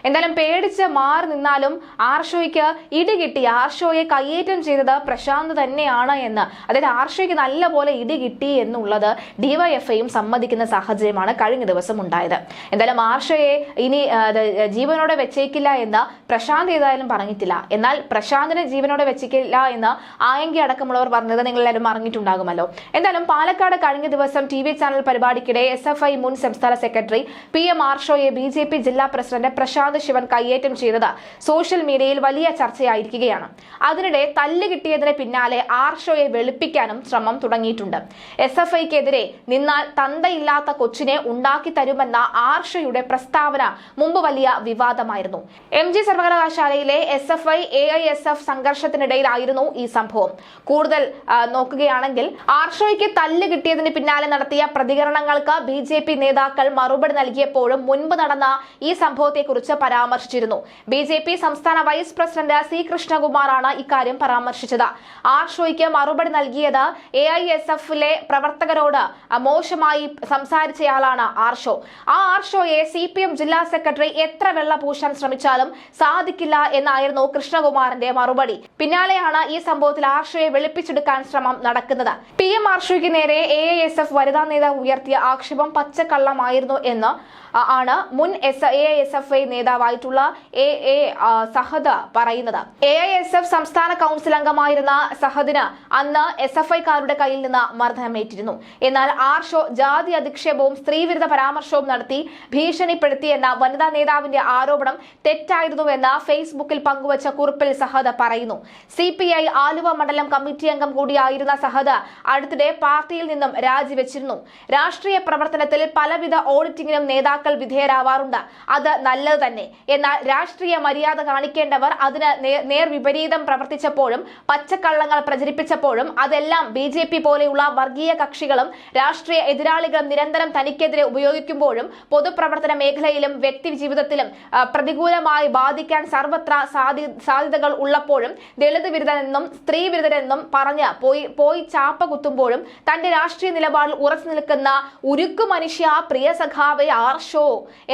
എന്തായാലും പേടിച്ച് മാറി നിന്നാലും ആർഷോയ്ക്ക് ഇടി കിട്ടി. ആർഷോയെ കയ്യേറ്റം ചെയ്തത് പ്രശാന്ത് തന്നെയാണ് എന്ന്, അതായത് ആർഷോയ്ക്ക് നല്ലപോലെ ഇടി കിട്ടി എന്നുള്ളത് ഡിവൈഎഫ്ഐയും സമ്മതിക്കുന്ന സാഹചര്യമാണ് കഴിഞ്ഞ ദിവസം ഉണ്ടായത്. എന്തായാലും ആർഷോയെ ഇനി ജീവനോടെ വെച്ചേക്കില്ല എന്ന് പ്രശാന്ത് ഏതായാലും പറഞ്ഞിട്ടില്ല. എന്നാൽ പ്രശാന്തിനെ ജീവനോടെ വെച്ചേക്കില്ല എന്ന് ആയങ്കി അടക്കമുള്ളവർ പറഞ്ഞത് നിങ്ങളെല്ലാവരും അറിഞ്ഞിട്ടുണ്ടാകുമല്ലോ. എന്തായാലും പാലക്കാട് കഴിഞ്ഞ ദിവസം TV ചാനൽ പരിപാടിക്കിടെ SFI മുൻ സംസ്ഥാന സെക്രട്ടറി PM ആർഷോയെ BJP ജില്ലാ പ്രസിഡന്റ് പ്രശാന്ത് ശിവൻ കയ്യേറ്റം ചെയ്തത് സോഷ്യൽ മീഡിയയിൽ വലിയ ചർച്ചയായിരിക്കുകയാണ്. അതിനിടെ തല്ല് കിട്ടിയതിന് പിന്നാലെ ആർഷോയെ വെളുപ്പിക്കാനും ശ്രമം തുടങ്ങിയിട്ടുണ്ട്. SFIക്കെതിരെ നിന്നാൽ തന്തയില്ലാത്ത കൊച്ചിനെ ഉണ്ടാക്കി തരുമെന്ന ആർഷയുടെ പ്രസ്താവന മുമ്പ് വലിയ വിവാദമായിരുന്നു. MG സർവകലാശാലയിലെ SFI AISF സംഘർഷത്തിനിടയിലായിരുന്നു ഈ സംഭവം. കൂടുതൽ നോക്കുകയാണെങ്കിൽ ആർഷോയ്ക്ക് തല്ല് കിട്ടിയതിന് പിന്നാലെ നടത്തിയ പ്രതികരണങ്ങൾക്ക് BJP നേതാക്കൾ മറുപടി നൽകിയപ്പോഴും മുൻപ് നടന്ന ഈ സംഭവത്തെക്കുറിച്ച് പരാമർശിച്ചിരുന്നു. BJP സംസ്ഥാന വൈസ് പ്രസിഡന്റ് C കൃഷ്ണകുമാറാണ് ഇക്കാര്യം പരാമർശിച്ചത്. ആർഷോയ്ക്ക് മറുപടി നൽകിയത് AISF-ലെ പ്രവർത്തകരോട് മോശമായി സംസാരിച്ചയാളാണ് ആർഷോ. ആ ആർഷോയെ CPM ജില്ലാ സെക്രട്ടറി എത്ര വെള്ള പൂശാൻ ശ്രമിച്ചാലും സാധിക്കില്ല എന്നായിരുന്നു കൃഷ്ണകുമാറിന്റെ മറുപടി. പിന്നാലെയാണ് ഈ സംഭവത്തിൽ ആർഷോയെ വെളുപ്പിച്ചെടുക്കാൻ ശ്രമം നടക്കുന്നത്. PM ആർഷോയ്ക്ക് നേരെ AISF വനിതാ നേതാവ് ഉയർത്തിയ ആക്ഷേപം പച്ചക്കള്ളമായിരുന്നു എന്ന് ആണ് മുൻ AISF നേതാവായിട്ടുള്ള AA സഹദ് പറയുന്നത്. AISF സംസ്ഥാന കൗൺസിൽ അംഗമായിരുന്ന സഹദിന് അന്ന് SFI-കാരുടെ കയ്യിൽ നിന്ന് മർദ്ദനമേറ്റിരുന്നു. എന്നാൽ ആർഷോ ജാതി അധിക്ഷേപവും സ്ത്രീവിരുദ്ധ പരാമർശവും നടത്തി ഭീഷണിപ്പെടുത്തിയെന്ന വനിതാ നേതാവിന്റെ ആരോപണം തെറ്റായിരുന്നുവെന്ന് ഫേസ്ബുക്കിൽ പങ്കുവച്ച കുറിപ്പിൽ സഹദ് പറയുന്നു. CPI ആലുവ മണ്ഡലം കമ്മിറ്റി അംഗം കൂടിയായിരുന്ന സഹദ് അടുത്തിടെ പാർട്ടിയിൽ നിന്നും രാജിവെച്ചിരുന്നു. രാഷ്ട്രീയ പ്രവർത്തനത്തിൽ പലവിധ ഓഡിറ്റിംഗിനും നേതാക്കൾ വിധേയരാവാറുണ്ട്. അത് നല്ലത് തന്നെ. എന്നാൽ രാഷ്ട്രീയ മര്യാദ കാണിക്കേണ്ടവർ അതിന് നേർവിപരീതം പ്രവർത്തിച്ചപ്പോഴും പച്ചക്കള്ളങ്ങൾ പ്രചരിപ്പിച്ചപ്പോഴും അതെല്ലാം BJP പോലെയുള്ള വർഗീയ കക്ഷികളും രാഷ്ട്രീയ എതിരാളികളും നിരന്തരം തനിക്കെതിരെ ഉപയോഗിക്കുമ്പോഴും പൊതുപ്രവർത്തന മേഖലയിലും വ്യക്തി ജീവിതത്തിലും പ്രതികൂലമായി ബാധിക്കാൻ സർവത്ര സാധ്യതകൾ ഉള്ളപ്പോഴും ദളിത് വിരുദ്ധനെന്നും സ്ത്രീ വിരുദ്ധനെന്നും പറഞ്ഞ് പോയി ചാപ്പ കുത്തുമ്പോഴും തന്റെ രാഷ്ട്രീയ നിലപാടിൽ ഉറച്ചു നിൽക്കുന്ന ഉരുക്കു മനുഷ്യ പ്രിയ സഖാവെ ആർഷോ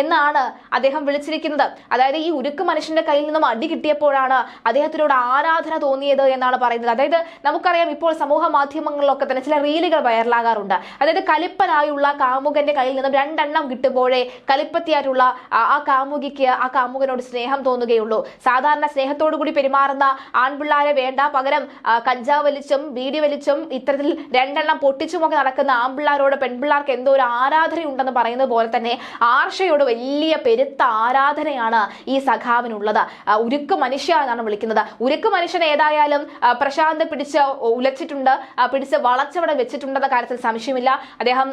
എന്നാണ് അദ്ദേഹം വിളിച്ചിരിക്കുന്നത്. അതായത് ഈ ഉരുക്കു മനുഷ്യന്റെ കയ്യിൽ നിന്നും അടി കിട്ടിയപ്പോഴാണ് അദ്ദേഹത്തിനോട് ആരാധന തോന്നിയത് എന്നാണ് പറയുന്നത്. അതായത് നമുക്കറിയാം, ഇപ്പോൾ സമൂഹ മാധ്യമങ്ങളിലൊക്കെ തന്നെ ചില റീലുകൾ വൈറലാകാറുണ്ട്. അതായത് കലിപ്പനായുള്ള കാമുകന്റെ കയ്യിൽ നിന്നും 2 എണ്ണം കിട്ടുമ്പോഴേ കലിപ്പത്തിയായിട്ടുള്ള ആ കാമുകിക്ക് ആ കാമുകനോട് സ്നേഹം തോന്നുകയുള്ളൂ. സാധാരണ സ്നേഹത്തോടു കൂടി പെരുമാറുന്ന ആൺപിള്ളാരെ വേണ്ട, പകരം കഞ്ചാവ് വലിച്ചും ബീഡി വലിച്ചും ഇത്തരത്തിൽ 2 എണ്ണം പൊട്ടിച്ചുമൊക്കെ നടക്കുന്ന ആൺപിള്ളാരോട് പെൺപിള്ളാർക്ക് എന്തോ ഒരു ആരാധനയുണ്ടെന്ന് പറയുന്നത് പോലെ തന്നെ ആർഷയോട് വലിയ പെരുത്ത ആരാധനയാണ് ഈ സഖാവിനുള്ളത്. ഉരുക്ക് മനുഷ്യ എന്നാണ് വിളിക്കുന്നത്. ഉരുക്ക് മനുഷ്യൻ ഏതായാലും പ്രശാന്ത് പിടിച്ച് ഉലച്ചിട്ടുണ്ട്, പിടിച്ച് വളച്ചവിടെ വെച്ചിട്ടുണ്ടെന്ന കാര്യത്തിൽ സംശയമില്ല. അദ്ദേഹം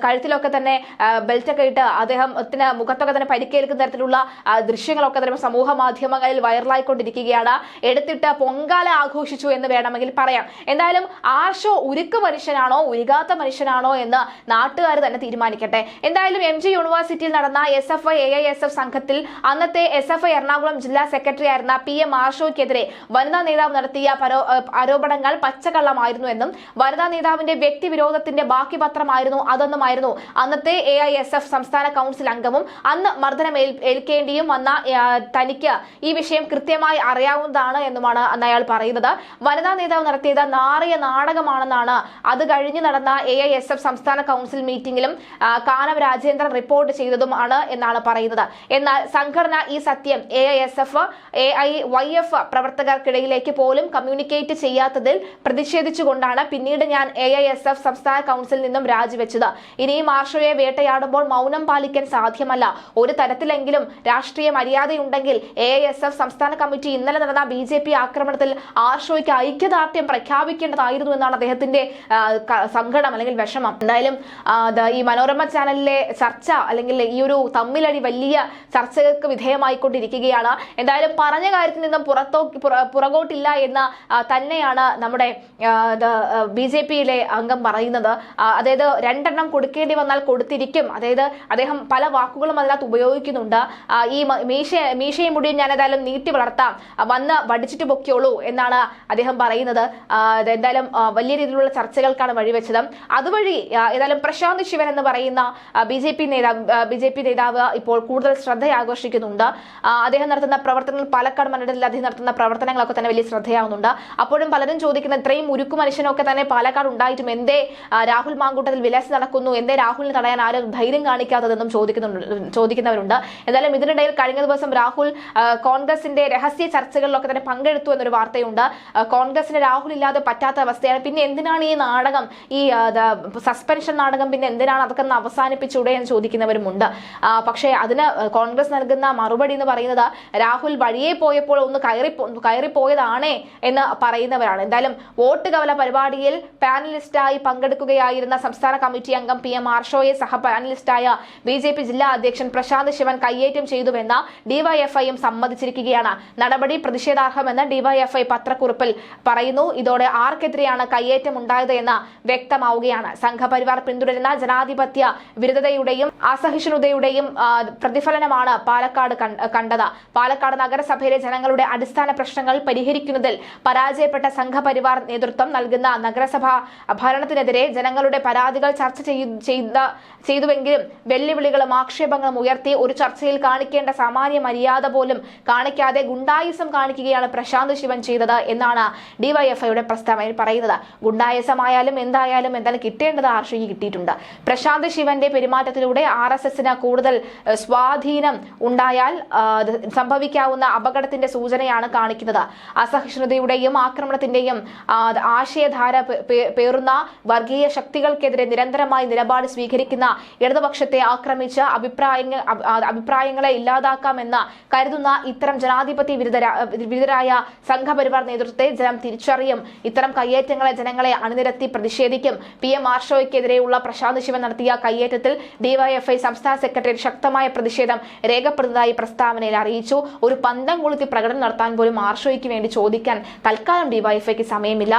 കഴുത്തിലൊക്കെ തന്നെ ബെൽറ്റൊക്കെ ഇട്ട് അദ്ദേഹത്തിന് മുഖത്തൊക്കെ തന്നെ പരിക്കേൽക്കുന്ന തരത്തിലുള്ള ദൃശ്യങ്ങളൊക്കെ തന്നെ സമൂഹ മാധ്യമങ്ങളിൽ വൈറലായിക്കൊണ്ടിരിക്കുകയാണ്. എടുത്തിട്ട് പൊങ്കാല ആഘോഷിച്ചു എന്ന് വേണമെങ്കിൽ പറയാം. എന്തായാലും ആർഷോ ഉരുക്ക് മനുഷ്യനാണോ ഉരുകാത്ത മനുഷ്യനാണോ എന്ന് നാട്ടുകാർ തന്നെ തീരുമാനിക്കട്ടെ. എന്തായാലും MG യൂണിവേഴ്സിറ്റിയിൽ നടന്ന SFI AISF സംഘത്തിൽ അന്നത്തെ SFI എറണാകുളം ജില്ലാ സെക്രട്ടറി ആയിരുന്ന PM ആർഷോയ്ക്കെതിരെ വനിതാ നേതാവ് നടത്തിയ ആരോപണങ്ങൾ പച്ചക്കള്ളമായിരുന്നു എന്നും വനിതാ നേതാവിന്റെ വ്യക്തിവിരോധത്തിന്റെ ബാക്കി പത്രമായിരുന്നു അതെന്നുമായിരുന്നു അന്നത്തെ AISF സംസ്ഥാന കൗൺസിൽ അംഗവും അന്ന് മർദ്ദനം ഏൽക്കേണ്ടിയും വന്ന തനിക്ക് ഈ വിഷയം കൃത്യമായി അറിയാവുന്നതാണ് എന്നുമാണ് അന്ന് അയാൾ പറയുന്നത്. വനിതാ നേതാവ് നടത്തിയത് നാറിയ നാടകമാണെന്നാണ് അത് കഴിഞ്ഞ് നടന്ന AISF സംസ്ഥാന കൗൺസിൽ മീറ്റിംഗിലും കാനം രാജേന്ദ്രൻ റിപ്പോർട്ട് ചെയ്തതുമാണ് എന്നാണ് പറയുന്നത്. എന്നാൽ സംഘടന ഈ സത്യം AISF AIYF പ്രവർത്തകർക്കിടയിലേക്ക് പോലും കമ്മ്യൂണിക്കേറ്റ് ചെയ്യാത്തതിൽ പ്രതിഷേധിച്ചുകൊണ്ടാണ് പിന്നീട് ഞാൻ AISF സംസ്ഥാന കൗൺസിലിൽ നിന്നും രാജിവെച്ചത്. ഇനിയും ആർഷോയെ വേട്ടയാടുമ്പോൾ മൗനം പാലിക്കാൻ സാധ്യമല്ല. ഒരു തരത്തിലെങ്കിലും രാഷ്ട്രീയ മര്യാദയുണ്ടെങ്കിൽ AISF സംസ്ഥാന കമ്മിറ്റി ഇന്നലെ നടന്ന BJP ആക്രമണത്തിൽ ആർഷോയ്ക്ക് ഐക്യദാർഢ്യം പ്രഖ്യാപിക്കേണ്ടതായിരുന്നു എന്നാണ് അദ്ദേഹത്തിന്റെ സങ്കടം അല്ലെങ്കിൽ വിഷമം. എന്തായാലും ഈ മനോരമ ചാനലിലെ ചർച്ച അല്ലെങ്കിൽ ഈ ഒരു തമ്മിലടി വലിയ ചർച്ചകൾക്ക് വിധേയമായിക്കൊണ്ടിരിക്കുകയാണ്. എന്തായാലും പറഞ്ഞ കാര്യത്തിൽ നിന്നും പുറകോട്ടില്ല എന്ന് തന്നെയാണ് നമ്മുടെ BJP-യിലെ അംഗം പറയുന്നത്. അതായത് 2 എണ്ണം കൊടുക്കേണ്ടി വന്നാൽ കൊടുത്തിരിക്കും. അതായത് അദ്ദേഹം പല വാക്കുകളും അതിനകത്ത് ഉപയോഗിക്കുന്നുണ്ട്. ഈ മീശയും മുടിയും ഞാൻ ഏതായാലും നീട്ടി വളർത്താം, വന്ന് വടിച്ചിട്ട് പൊക്കിയോളൂ എന്നാണ് അദ്ദേഹം പറയുന്നത്. എന്തായാലും വലിയ രീതിയിലുള്ള ചർച്ചകൾക്കാണ് വഴിവെച്ചത്. അതുവഴി ഏതായാലും പ്രശാന്ത് ശിവൻ എന്ന് പറയുന്ന BJP നേതാവ് ഇപ്പോൾ കൂടുതൽ ശ്രദ്ധയാകർഷിക്കുന്നുണ്ട്. അദ്ദേഹം നടത്തുന്ന പ്രവർത്തനങ്ങൾ, പാലക്കാട് മണ്ഡലത്തിൽ അദ്ദേഹം നടത്തുന്ന പ്രവർത്തനങ്ങളൊക്കെ തന്നെ വലിയ ശ്രദ്ധയാവുന്നുണ്ട്. അപ്പോഴും പലരും ചോദിക്കുന്ന, ഇത്രയും ഉരുക്കു മനുഷ്യനൊക്കെ തന്നെ പാലക്കാട് ഉണ്ടായിട്ടും എന്തേ രാഹുൽ മാങ്കൂട്ടത്തിൽ വിലസി നടക്കുന്നു, എന്തേ രാഹുലിനെ തടയാൻ ആരും ധൈര്യം കാണിക്കാത്തതെന്നും ചോദിക്കുന്നവരുണ്ട്. എന്തായാലും ഇതിനിടയിൽ കഴിഞ്ഞ ദിവസം രാഹുൽ കോൺഗ്രസിന്റെ രഹസ്യ ചർച്ചകളിലൊക്കെ തന്നെ പങ്കെടുത്തു എന്നൊരു വാർത്തയുണ്ട്. കോൺഗ്രസിന് രാഹുൽ ഇല്ലാതെ പറ്റാത്ത അവസ്ഥയാണ്. പിന്നെ എന്തിനാണ് ഈ നാടകം, ഈ സസ്പെൻഷൻ നാടകം, പിന്നെ എന്തിനാണ് അതൊക്കെ അവസാനിപ്പിച്ചൂടെ എന്ന് ചോദിക്കുന്നവരുമുണ്ട്. പക്ഷേ അതിന് കോൺഗ്രസ് നൽകുന്ന മറുപടി എന്ന് പറയുന്നത് രാഹുൽ വഴിയെ പോയപ്പോൾ ഒന്ന് കയറിപ്പോയതാണേ എന്ന് പറയുന്നവരാണ്. എന്തായാലും വോട്ട് കവല പരിപാടിയിൽ പാനലിസ്റ്റായി പങ്കെടുക്കുകയായിരുന്ന സംസ്ഥാന കമ്മിറ്റി അംഗം PM ആർഷോയെ സഹ പാനലിസ്റ്റായ BJP ജില്ലാ അധ്യക്ഷൻ പ്രശാന്ത് ശിവൻ കയ്യേറ്റം ചെയ്തുവെന്ന DYFIയും സമ്മതിച്ചിരിക്കുകയാണ്. നടപടി പ്രതിഷേധാർഹമെന്ന് DYFI പത്രക്കുറിപ്പിൽ പറയുന്നു. ഇതോടെ ആർക്കെതിരെയാണ് കയ്യേറ്റം ഉണ്ടായത് എന്ന് വ്യക്തമാവുകയാണ്. സംഘപരിവാർ പിന്തുടരുന്ന ജനാധിപത്യ വിരുദ്ധതയുടെയും അസഹിഷ്ണുതയുടെയും പ്രതിഫലനമാണ് പാലക്കാട് കണ്ടത്. പാലക്കാട് നഗരസഭയിലെ ജനങ്ങളുടെ അടിസ്ഥാന പ്രശ്നങ്ങൾ പരിഹരിക്കുന്നതിൽ പരാജയപ്പെട്ട സംഘപരിവാർ നേതൃത്വം നൽകുന്ന നഗരസഭാ ഭരണത്തിനെതിരെ ജനങ്ങളുടെ പരാതികൾ ചർച്ച ചെയ്തുവെങ്കിലും വെല്ലുവിളികളും ആക്ഷേപങ്ങളും ഉയർത്തി ഒരു ചർച്ചയിൽ കാണിക്കേണ്ട സാമാന്യ മര്യാദ പോലും കാണിക്കാതെ ഗുണ്ടായിസം കാണിക്കുകയാണ് പ്രശാന്ത് ശിവൻ ചെയ്തത് എന്നാണ് DYFIയുടെ പ്രസ്താവനയിൽ പറയുന്നത്. ഗുണ്ടായിസമായാലും എന്തായാലും കിട്ടേണ്ടത് ആർഷയ്ക്ക് കിട്ടിയിട്ടുണ്ട്. പ്രശാന്ത് ശിവന്റെ പെരുമാറ്റത്തിലൂടെ RSSന് കൂടുതൽ സ്വാധീനം ഉണ്ടായാൽ സംഭവിക്കാവുന്ന അപകടത്തിന്റെ സൂചനയാണ് കാണിക്കുന്നത്. അസഹിഷ്ണുതയുടെയും ആക്രമണത്തിന്റെയും ആശയധാര പേറുന്ന വർഗീയ ശക്തികൾക്കെതിരെ നിരന്തരമായി നിലപാട് സ്വീകരിക്കുന്ന ഇടതുപക്ഷത്തെ ആക്രമിച്ച് അഭിപ്രായങ്ങളെ ഇല്ലാതാക്കാമെന്ന് കരുതുന്ന ഇത്തരം ജനാധിപത്യ വിരുദ്ധരായ സംഘപരിവാർ നേതൃത്വത്തെ ജനം തിരിച്ചറിയും. ഇത്തരം കയ്യേറ്റങ്ങളെ ജനങ്ങളെ അണിനിരത്തി പ്രതിഷേധിക്കും. PM ആർഷോയ്ക്കെതിരെയുള്ള പ്രശാന്ത് ശിവൻ നടത്തിയ കയ്യേറ്റത്തിൽ DYFI സംസ്ഥാന സെക്രട്ടറി ശക്തമായ പ്രതിഷേധം രേഖപ്പെടുന്നതായി പ്രസ്താവനയിൽ അറിയിച്ചു. ഒരു പന്തം കൊളുത്തി പ്രകടനം നടത്താൻ പോലും ആർഷോയ്ക്ക് വേണ്ടി ചോദിക്കാൻ തൽക്കാലം DYFIക്ക് സമയമില്ല.